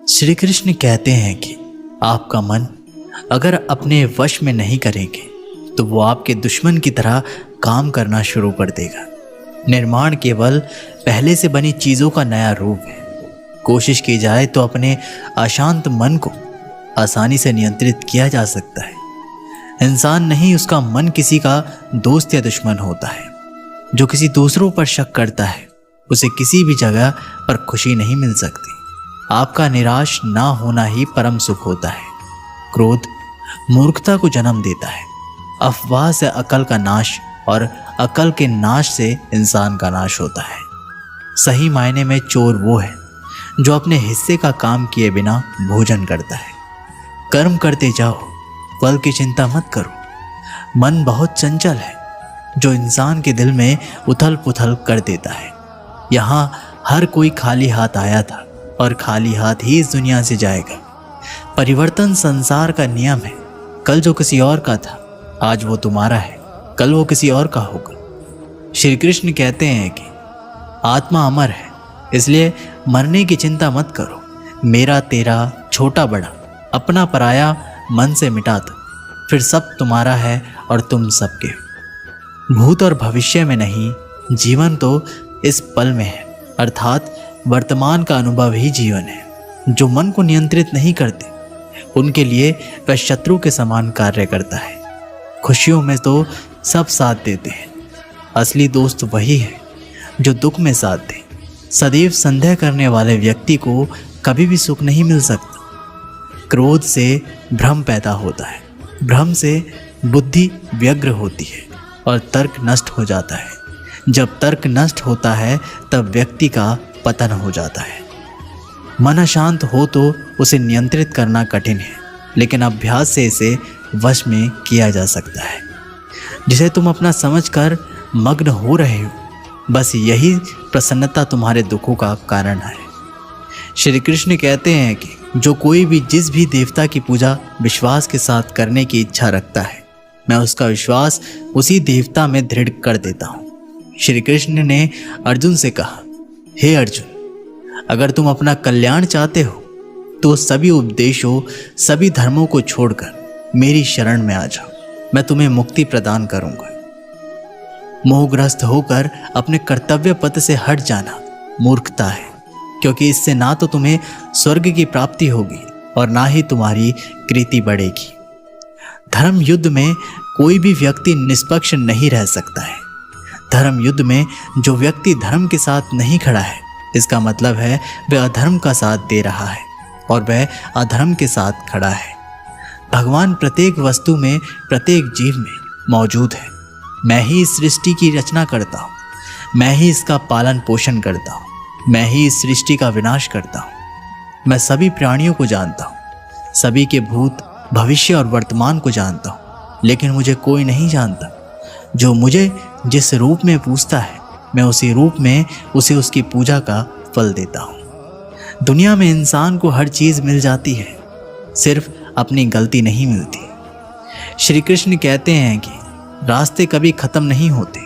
श्री कृष्ण कहते हैं कि आपका मन अगर अपने वश में नहीं करेंगे तो वो आपके दुश्मन की तरह काम करना शुरू कर देगा। निर्माण केवल पहले से बनी चीज़ों का नया रूप है। कोशिश की जाए तो अपने अशांत मन को आसानी से नियंत्रित किया जा सकता है। इंसान नहीं, उसका मन किसी का दोस्त या दुश्मन होता है। जो किसी दूसरों पर शक करता है उसे किसी भी जगह पर खुशी नहीं मिल सकती। आपका निराश ना होना ही परम सुख होता है। क्रोध मूर्खता को जन्म देता है। अफवाह से अकल का नाश और अकल के नाश से इंसान का नाश होता है। सही मायने में चोर वो है जो अपने हिस्से का काम किए बिना भोजन करता है। कर्म करते जाओ, फल की चिंता मत करो। मन बहुत चंचल है जो इंसान के दिल में उथल पुथल कर देता है। यहाँ हर कोई खाली हाथ आया था और खाली हाथ ही इस दुनिया से जाएगा। परिवर्तन संसार का नियम है। कल जो किसी और का था आज वो तुम्हारा है, कल वो किसी और का होगा। श्री कृष्ण कहते हैं कि आत्मा अमर है, इसलिए मरने की चिंता मत करो। मेरा तेरा छोटा बड़ा अपना पराया मन से मिटा दो, फिर सब तुम्हारा है और तुम सबके हो। भूत और भविष्य में नहीं, जीवन तो इस पल में है, अर्थात वर्तमान का अनुभव ही जीवन है। जो मन को नियंत्रित नहीं करते उनके लिए वह शत्रु के समान कार्य करता है। खुशियों में तो सब साथ देते हैं, असली दोस्त वही है जो दुख में साथ दे। सदैव संदेह करने वाले व्यक्ति को कभी भी सुख नहीं मिल सकता। क्रोध से भ्रम पैदा होता है, भ्रम से बुद्धि व्यग्र होती है और तर्क नष्ट हो जाता है। जब तर्क नष्ट होता है तब व्यक्ति का पतन हो जाता है। मन अशांत हो तो उसे नियंत्रित करना कठिन है, लेकिन अभ्यास से इसे वश में किया जा सकता है। जिसे तुम अपना समझकर मग्न हो रहे हो, बस यही प्रसन्नता तुम्हारे दुखों का कारण है। श्री कृष्ण कहते हैं कि जो कोई भी जिस भी देवता की पूजा विश्वास के साथ करने की इच्छा रखता है, मैं उसका विश्वास उसी देवता में दृढ़ कर देता हूँ। श्री कृष्ण ने अर्जुन से कहा, हे अर्जुन, अगर तुम अपना कल्याण चाहते हो तो सभी उपदेशों, सभी धर्मों को छोड़कर मेरी शरण में आ जाओ, मैं तुम्हें मुक्ति प्रदान करूंगा। मोहग्रस्त होकर अपने कर्तव्य पथ से हट जाना मूर्खता है, क्योंकि इससे ना तो तुम्हें स्वर्ग की प्राप्ति होगी और ना ही तुम्हारी कृति बढ़ेगी। धर्म युद्ध में कोई भी व्यक्ति निष्पक्ष नहीं रह सकता है। धर्म युद्ध में जो व्यक्ति धर्म के साथ नहीं खड़ा है, इसका मतलब है वह अधर्म का साथ दे रहा है और वह अधर्म के साथ खड़ा है। भगवान प्रत्येक वस्तु में, प्रत्येक जीव में मौजूद है। मैं ही इस सृष्टि की रचना करता हूँ, मैं ही इसका पालन पोषण करता हूँ, मैं ही इस सृष्टि का विनाश करता हूँ। मैं सभी प्राणियों को जानता हूँ, सभी के भूत, भविष्य और वर्तमान को जानता हूँ, लेकिन मुझे कोई नहीं जानता। जो मुझे जिस रूप में पूजता है, मैं उसी रूप में उसे उसकी पूजा का फल देता हूँ। दुनिया में इंसान को हर चीज़ मिल जाती है, सिर्फ अपनी गलती नहीं मिलती। श्री कृष्ण कहते हैं कि रास्ते कभी ख़त्म नहीं होते,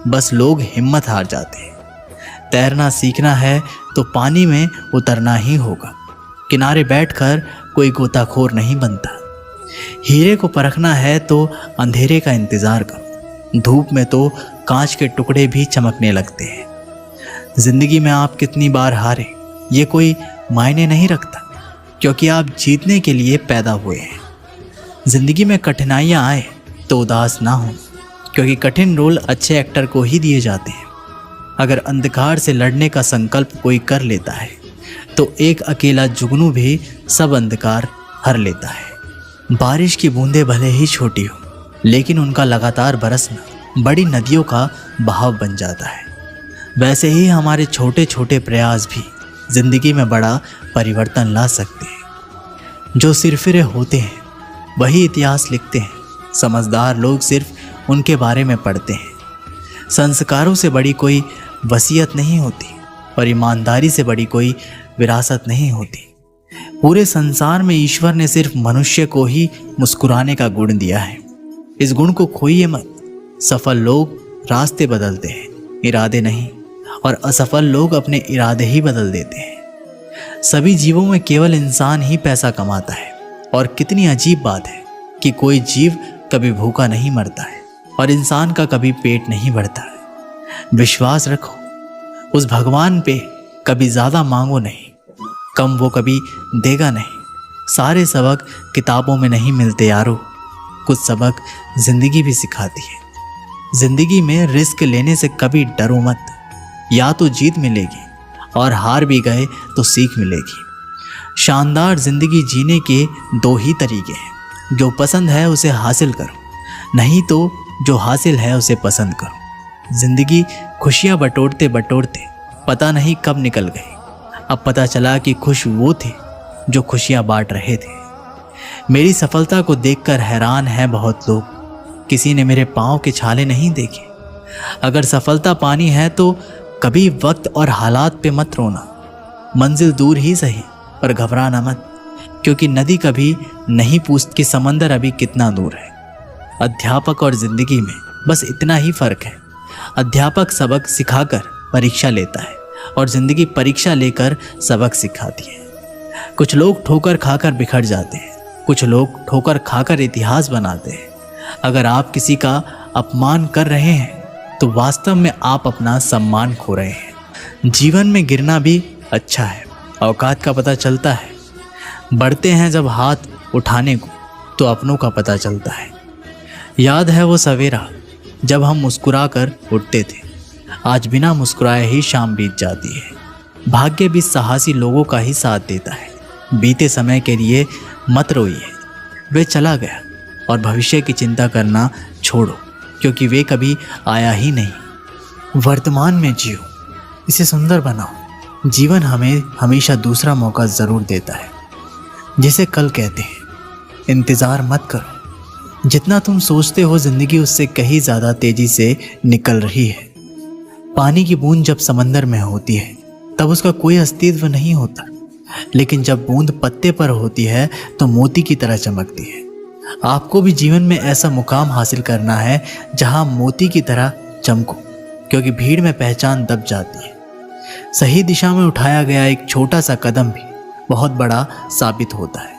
बस लोग हिम्मत हार जाते हैं। तैरना सीखना है तो पानी में उतरना ही होगा। किनारे बैठकर कोई गोताखोर नहीं बनता। हीरे को परखना है तो अंधेरे का इंतज़ार करो। धूप में तो कांच के टुकड़े भी चमकने लगते हैं। जिंदगी में आप कितनी बार हारे ये कोई मायने नहीं रखता, क्योंकि आप जीतने के लिए पैदा हुए हैं। जिंदगी में कठिनाइयाँ आए तो उदास ना हो, क्योंकि कठिन रोल अच्छे एक्टर को ही दिए जाते हैं। अगर अंधकार से लड़ने का संकल्प कोई कर लेता है तो एक अकेला जुगनू भी सब अंधकार हर लेता है। बारिश की बूंदें भले ही छोटी हो, लेकिन उनका लगातार बरसना बड़ी नदियों का बहाव बन जाता है। वैसे ही हमारे छोटे छोटे प्रयास भी जिंदगी में बड़ा परिवर्तन ला सकते हैं। जो सिरफिरे होते हैं वही इतिहास लिखते हैं। समझदार लोग सिर्फ उनके बारे में पढ़ते हैं। संस्कारों से बड़ी कोई वसीयत नहीं होती और ईमानदारी से बड़ी कोई विरासत नहीं होती। पूरे संसार में ईश्वर ने सिर्फ मनुष्य को ही मुस्कुराने का गुण दिया है। इस गुण को खोइए मत। सफल लोग रास्ते बदलते हैं, इरादे नहीं, और असफल लोग अपने इरादे ही बदल देते हैं। सभी जीवों में केवल इंसान ही पैसा कमाता है। और कितनी अजीब बात है कि कोई जीव कभी भूखा नहीं मरता है और इंसान का कभी पेट नहीं भरता है। विश्वास रखो उस भगवान पे, कभी ज़्यादा मांगो नहीं, कम वो कभी देगा नहीं। सारे सबक किताबों में नहीं मिलते यारो, कुछ सबक ज़िंदगी भी सिखाती है। ज़िंदगी में रिस्क लेने से कभी डरो मत, या तो जीत मिलेगी और हार भी गए तो सीख मिलेगी। शानदार ज़िंदगी जीने के दो ही तरीके हैं, जो पसंद है उसे हासिल करो, नहीं तो जो हासिल है उसे पसंद करो। ज़िंदगी खुशियाँ बटोरते बटोरते पता नहीं कब निकल गई। अब पता चला कि खुश वो थे जो खुशियाँ बांट रहे थे। मेरी सफलता को देखकर हैरान हैं बहुत लोग, किसी ने मेरे पाँव के छाले नहीं देखे। अगर सफलता पानी है तो कभी वक्त और हालात पे मत रोना। मंजिल दूर ही सही पर घबराना मत, क्योंकि नदी कभी नहीं पूछती कि समंदर अभी कितना दूर है। अध्यापक और ज़िंदगी में बस इतना ही फ़र्क है। अध्यापक सबक सिखाकर परीक्षा लेता है और ज़िंदगी परीक्षा लेकर सबक सिखाती है। कुछ लोग ठोकर खाकर बिखर जाते हैं, कुछ लोग ठोकर खाकर इतिहास बनाते हैं। अगर आप किसी का अपमान कर रहे हैं तो वास्तव में आप अपना सम्मान खो रहे हैं। जीवन में गिरना भी अच्छा है, औकात का पता चलता है। बढ़ते हैं जब हाथ उठाने को तो अपनों का पता चलता है। याद है वो सवेरा जब हम मुस्कुरा कर उठते थे, आज बिना मुस्कुराए ही शाम बीत जाती है। भाग्य भी साहसी लोगों का ही साथ देता है। बीते समय के लिए मत रोइए, वे चला गया, और भविष्य की चिंता करना छोड़ो, क्योंकि वे कभी आया ही नहीं। वर्तमान में जियो, इसे सुंदर बनाओ। जीवन हमें हमेशा दूसरा मौका ज़रूर देता है, जिसे कल कहते हैं। इंतज़ार मत करो, जितना तुम सोचते हो ज़िंदगी उससे कहीं ज़्यादा तेज़ी से निकल रही है। पानी की बूंद जब समंदर में होती है तब उसका कोई अस्तित्व नहीं होता, लेकिन जब बूंद पत्ते पर होती है तो मोती की तरह चमकती है। आपको भी जीवन में ऐसा मुकाम हासिल करना है जहां मोती की तरह चमको, क्योंकि भीड़ में पहचान दब जाती है। सही दिशा में उठाया गया एक छोटा सा कदम भी बहुत बड़ा साबित होता है।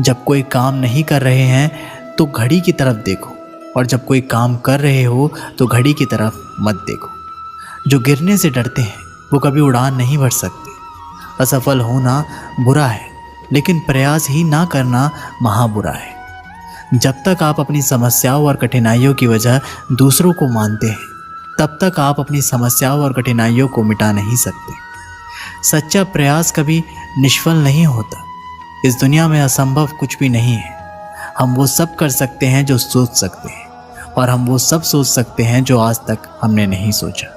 जब कोई काम नहीं कर रहे हैं तो घड़ी की तरफ देखो, और जब कोई काम कर रहे हो तो घड़ी की तरफ मत देखो। जो गिरने से डरते हैं वो कभी उड़ान नहीं भर सकते। असफल होना बुरा है, लेकिन प्रयास ही ना करना महाबुरा है। जब तक आप अपनी समस्याओं और कठिनाइयों की वजह दूसरों को मानते हैं, तब तक आप अपनी समस्याओं और कठिनाइयों को मिटा नहीं सकते। सच्चा प्रयास कभी निष्फल नहीं होता। इस दुनिया में असंभव कुछ भी नहीं है। हम वो सब कर सकते हैं जो सोच सकते हैं, और हम वो सब सोच सकते हैं जो आज तक हमने नहीं सोचा।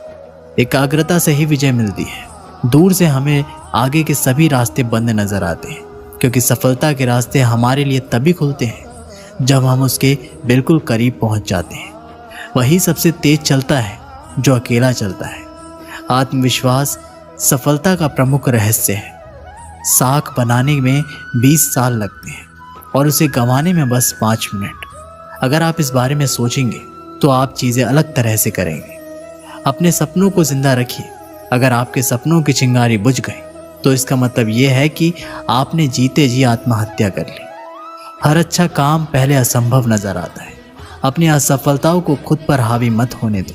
एकाग्रता से ही विजय मिलती है। दूर से हमें आगे के सभी रास्ते बंद नजर आते हैं, क्योंकि सफलता के रास्ते हमारे लिए तभी खुलते हैं जब हम उसके बिल्कुल करीब पहुंच जाते हैं। वही सबसे तेज चलता है जो अकेला चलता है। आत्मविश्वास सफलता का प्रमुख रहस्य है। साख बनाने में 20 साल लगते हैं और उसे गंवाने में बस 5 मिनट। अगर आप इस बारे में सोचेंगे तो आप चीज़ें अलग तरह से करेंगे। अपने सपनों को जिंदा रखिए। अगर आपके सपनों की चिंगारी बुझ गई तो इसका मतलब यह है कि आपने जीते जी आत्महत्या कर ली। हर अच्छा काम पहले असंभव नजर आता है। अपनी असफलताओं को खुद पर हावी मत होने दो,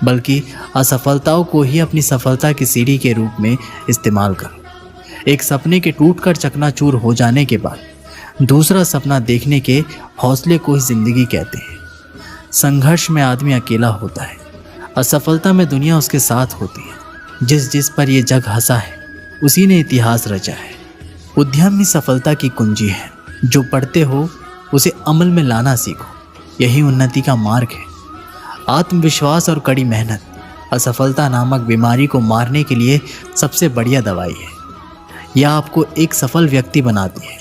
बल्कि असफलताओं को ही अपनी सफलता की सीढ़ी के रूप में इस्तेमाल करो। एक सपने के टूटकर चकनाचूर हो जाने के बाद दूसरा सपना देखने के हौसले को ही जिंदगी कहते हैं। संघर्ष में आदमी अकेला होता है, असफलता में दुनिया उसके साथ होती है। जिस जिस पर यह जग हंसा है उसी ने इतिहास रचा है। उद्यम ही सफलता की कुंजी है। जो पढ़ते हो उसे अमल में लाना सीखो, यही उन्नति का मार्ग है। आत्मविश्वास और कड़ी मेहनत असफलता नामक बीमारी को मारने के लिए सबसे बढ़िया दवाई है। यह आपको एक सफल व्यक्ति बनाती है।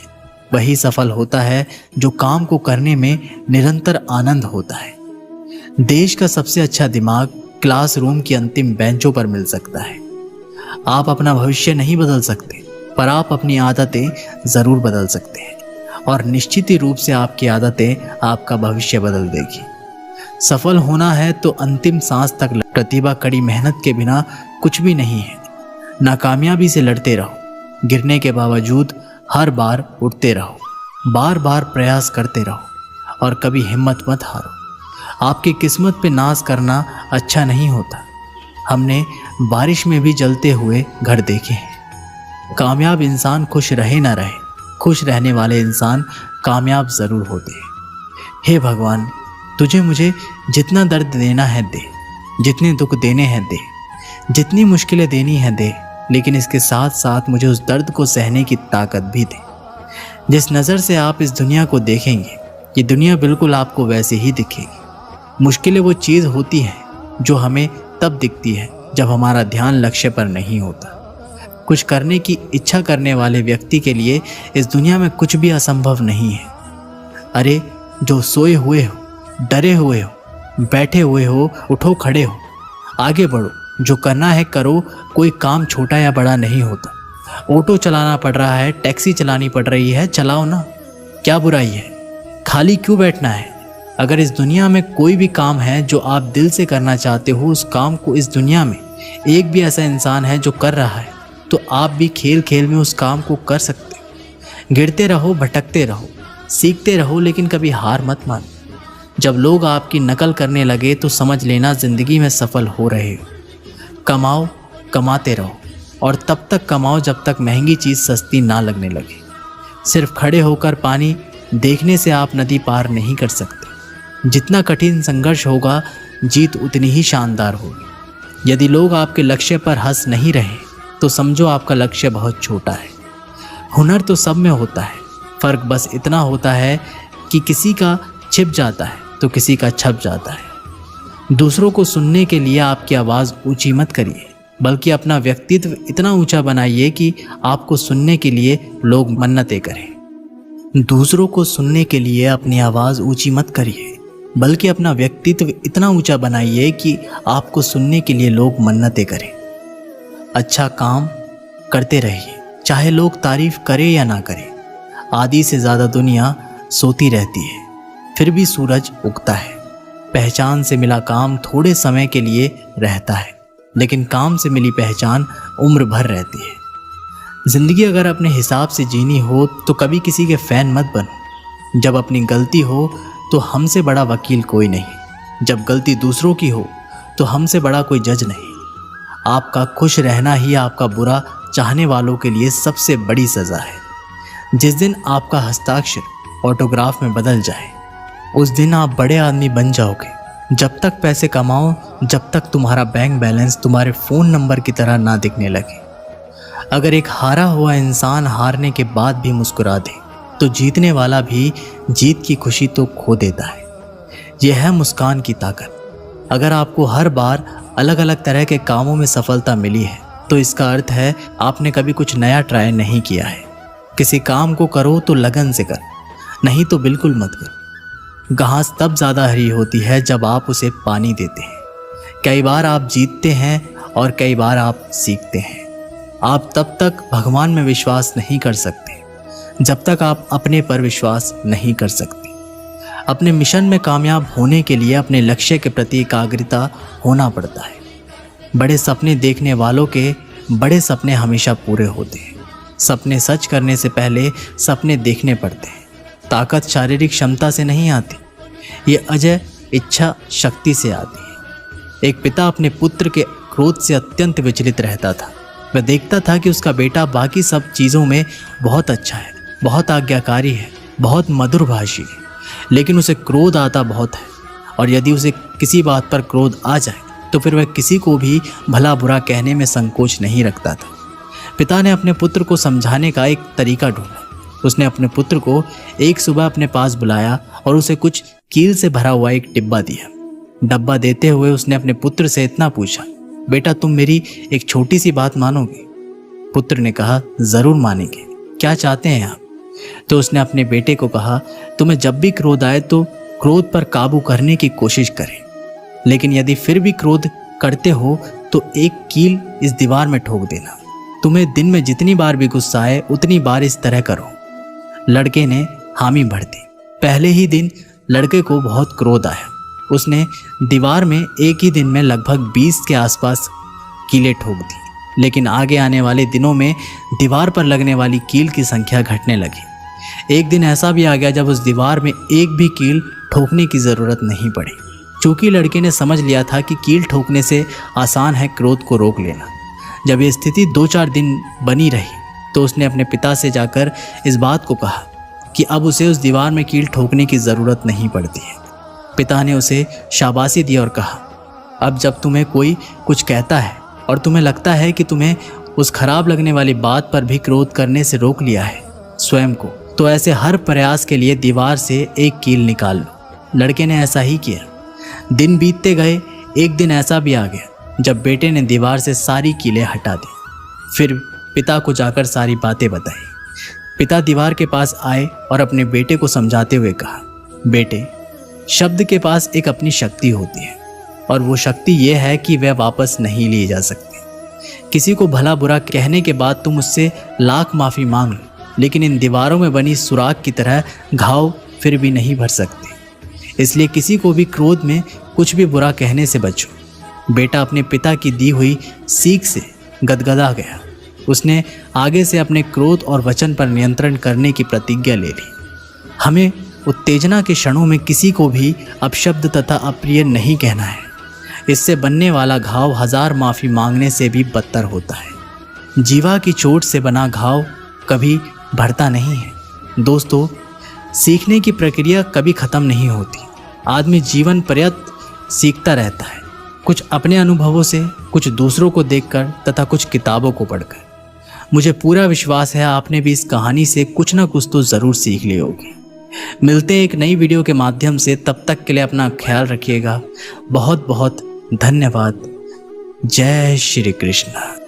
वही सफल होता है जो काम को करने में निरंतर आनंद होता है। देश का सबसे अच्छा दिमाग क्लासरूम की अंतिम बेंचों पर मिल सकता है। आप अपना भविष्य नहीं बदल सकते, पर आप अपनी आदतें ज़रूर बदल सकते हैं, और निश्चित ही रूप से आपकी आदतें आपका भविष्य बदल देगी। सफल होना है तो अंतिम सांस तक प्रतिभा, कड़ी मेहनत के बिना कुछ भी नहीं है। नाकामयाबी से लड़ते रहो, गिरने के बावजूद हर बार उठते रहो, बार बार प्रयास करते रहो और कभी हिम्मत मत हारो। आपकी किस्मत पे नाज करना अच्छा नहीं होता। हमने बारिश में भी जलते हुए घर देखे हैं। कामयाब इंसान खुश रहे ना रहे, खुश रहने वाले इंसान कामयाब ज़रूर होते हैं। हे भगवान, तुझे मुझे जितना दर्द देना है दे, जितने दुख देने हैं दे, जितनी मुश्किलें देनी है दे, लेकिन इसके साथ साथ मुझे उस दर्द को सहने की ताकत भी दे। जिस नज़र से आप इस दुनिया को देखेंगे, ये दुनिया बिल्कुल आपको वैसे ही दिखेगी। मुश्किलें वो चीज़ होती है जो हमें तब दिखती है जब हमारा ध्यान लक्ष्य पर नहीं होता। कुछ करने की इच्छा करने वाले व्यक्ति के लिए इस दुनिया में कुछ भी असंभव नहीं है। अरे जो सोए हुए हो, डरे हुए हो, बैठे हुए हो, उठो, खड़े हो, आगे बढ़ो, जो करना है करो। कोई काम छोटा या बड़ा नहीं होता। ऑटो चलाना पड़ रहा है, टैक्सी चलानी पड़ रही है, चलाओ ना, क्या बुराई है? खाली क्यों बैठना है? अगर इस दुनिया में कोई भी काम है जो आप दिल से करना चाहते हो, उस काम को इस दुनिया में एक भी ऐसा इंसान है जो कर रहा है, तो आप भी खेल खेल में उस काम को कर सकते हो। गिरते रहो, भटकते रहो, सीखते रहो, लेकिन कभी हार मत मानो। जब लोग आपकी नकल करने लगे तो समझ लेना ज़िंदगी में सफल हो रहे हो। कमाओ, कमाते रहो और तब तक कमाओ जब तक महंगी चीज़ सस्ती ना लगने लगे। सिर्फ खड़े होकर पानी देखने से आप नदी पार नहीं कर सकते। जितना कठिन संघर्ष होगा, जीत उतनी ही शानदार होगी। यदि लोग आपके लक्ष्य पर हंस नहीं रहे तो समझो आपका लक्ष्य बहुत छोटा है। हुनर तो सब में होता है, फ़र्क बस इतना होता है कि किसी का छिप जाता है तो किसी का छप जाता है। दूसरों को सुनने के लिए आपकी आवाज़ ऊंची मत करिए, बल्कि अपना व्यक्तित्व इतना ऊंचा बनाइए कि आपको सुनने के लिए लोग मन्नतें करें। दूसरों को सुनने के लिए अपनी आवाज़ ऊंची मत करिए, बल्कि अपना व्यक्तित्व इतना ऊंचा बनाइए कि आपको सुनने के लिए लोग मन्नतें करें। अच्छा काम करते रहिए, चाहे लोग तारीफ करें या ना करें। आधी से ज़्यादा दुनिया सोती रहती है, फिर भी सूरज उगता है। पहचान से मिला काम थोड़े समय के लिए रहता है, लेकिन काम से मिली पहचान उम्र भर रहती है। ज़िंदगी अगर अपने हिसाब से जीनी हो तो कभी किसी के फ़ैन मत बनो। जब अपनी गलती हो तो हमसे बड़ा वकील कोई नहीं, जब गलती दूसरों की हो तो हमसे बड़ा कोई जज नहीं। आपका खुश रहना ही आपका बुरा चाहने वालों के लिए सबसे बड़ी सज़ा है। जिस दिन आपका हस्ताक्षर ऑटोग्राफ में बदल जाए, उस दिन आप बड़े आदमी बन जाओगे। जब तक पैसे कमाओ, जब तक तुम्हारा बैंक बैलेंस तुम्हारे फ़ोन नंबर की तरह ना दिखने लगे। अगर एक हारा हुआ इंसान हारने के बाद भी मुस्कुरा दे तो जीतने वाला भी जीत की खुशी तो खो देता है। यह है मुस्कान की ताकत। अगर आपको हर बार अलग अलग तरह के कामों में सफलता मिली है तो इसका अर्थ है आपने कभी कुछ नया ट्राई नहीं किया है। किसी काम को करो तो लगन से कर, नहीं तो बिल्कुल मत कर। घास तब ज़्यादा हरी होती है जब आप उसे पानी देते हैं। कई बार आप जीतते हैं और कई बार आप सीखते हैं। आप तब तक भगवान में विश्वास नहीं कर सकते जब तक आप अपने पर विश्वास नहीं कर सकते। अपने मिशन में कामयाब होने के लिए अपने लक्ष्य के प्रति एकाग्रता होना पड़ता है। बड़े सपने देखने वालों के बड़े सपने हमेशा पूरे होते हैं। सपने सच करने से पहले सपने देखने पड़ते हैं। ताकत शारीरिक क्षमता से नहीं आती, ये अजय इच्छा शक्ति से आती है। एक पिता अपने पुत्र के क्रोध से अत्यंत विचलित रहता था। वह देखता था कि उसका बेटा बाकी सब चीज़ों में बहुत अच्छा है, बहुत आज्ञाकारी है, बहुत मधुरभाषी है, लेकिन उसे क्रोध आता बहुत है। और यदि उसे किसी बात पर क्रोध आ जाए तो फिर वह किसी को भी भला बुरा कहने में संकोच नहीं रखता था। पिता ने अपने पुत्र को समझाने का एक तरीका ढूंढा। उसने अपने पुत्र को एक सुबह अपने पास बुलाया और उसे कुछ कील से भरा हुआ एक डिब्बा दिया। डब्बा देते हुए उसने अपने पुत्र से इतना पूछा, बेटा तुम मेरी एक छोटी सी बात मानोगे? पुत्र ने कहा, ज़रूर मानेंगे, क्या चाहते हैं आप? तो उसने अपने बेटे को कहा, तुम्हें जब भी क्रोध आए तो क्रोध पर काबू करने की कोशिश करें, लेकिन यदि फिर भी क्रोध करते हो तो एक कील इस दीवार में ठोक देना। तुम्हें दिन में जितनी बार भी गुस्सा आए उतनी बार इस तरह करो। लड़के ने हामी भर दी। पहले ही दिन लड़के को बहुत क्रोध आया। उसने दीवार में एक ही दिन में लगभग 20 के आसपास कीलें ठोक दी, लेकिन आगे आने वाले दिनों में दीवार पर लगने वाली कील की संख्या घटने लगी। एक दिन ऐसा भी आ गया जब उस दीवार में एक भी कील ठोकने की ज़रूरत नहीं पड़ी, क्योंकि लड़के ने समझ लिया था कि कील ठोकने से आसान है क्रोध को रोक लेना। जब ये स्थिति 2-4 दिन बनी रही तो उसने अपने पिता से जाकर इस बात को कहा कि अब उसे उस दीवार में कील ठोकने की ज़रूरत नहीं पड़ती है। पिता ने उसे शाबाशी दी और कहा, अब जब तुम्हें कोई कुछ कहता है और तुम्हें लगता है कि तुम्हें उस खराब लगने वाली बात पर भी क्रोध करने से रोक लिया है स्वयं को, तो ऐसे हर प्रयास के लिए दीवार से एक कील निकाल लो। लड़के ने ऐसा ही किया। दिन बीतते गए। एक दिन ऐसा भी आ गया जब बेटे ने दीवार से सारी कीलें हटा दी। फिर पिता को जाकर सारी बातें बताई। पिता दीवार के पास आए और अपने बेटे को समझाते हुए कहा, बेटे, शब्द के पास एक अपनी शक्ति होती है और वो शक्ति ये है कि वह वापस नहीं ली जा सकती। किसी को भला बुरा कहने के बाद तुम उससे लाख माफ़ी मांग लो, लेकिन इन दीवारों में बनी सुराख की तरह घाव फिर भी नहीं भर सकते। इसलिए किसी को भी क्रोध में कुछ भी बुरा कहने से बचो। बेटा अपने पिता की दी हुई सीख से गदगदा गया। उसने आगे से अपने क्रोध और वचन पर नियंत्रण करने की प्रतिज्ञा ले ली। हमें उत्तेजना के क्षणों में किसी को भी अपशब्द तथा अप्रिय नहीं कहना है। इससे बनने वाला घाव 1000 माफ़ी मांगने से भी बदतर होता है। जीवा की चोट से बना घाव कभी भरता नहीं है। दोस्तों, सीखने की प्रक्रिया कभी ख़त्म नहीं होती। आदमी जीवन पर्यंत सीखता रहता है, कुछ अपने अनुभवों से, कुछ दूसरों को देखकर तथा कुछ किताबों को पढ़कर। मुझे पूरा विश्वास है आपने भी इस कहानी से कुछ ना कुछ तो ज़रूर सीख ली होगी। मिलते हैं एक नई वीडियो के माध्यम से। तब तक के लिए अपना ख्याल रखिएगा। बहुत बहुत धन्यवाद। जय श्री कृष्ण।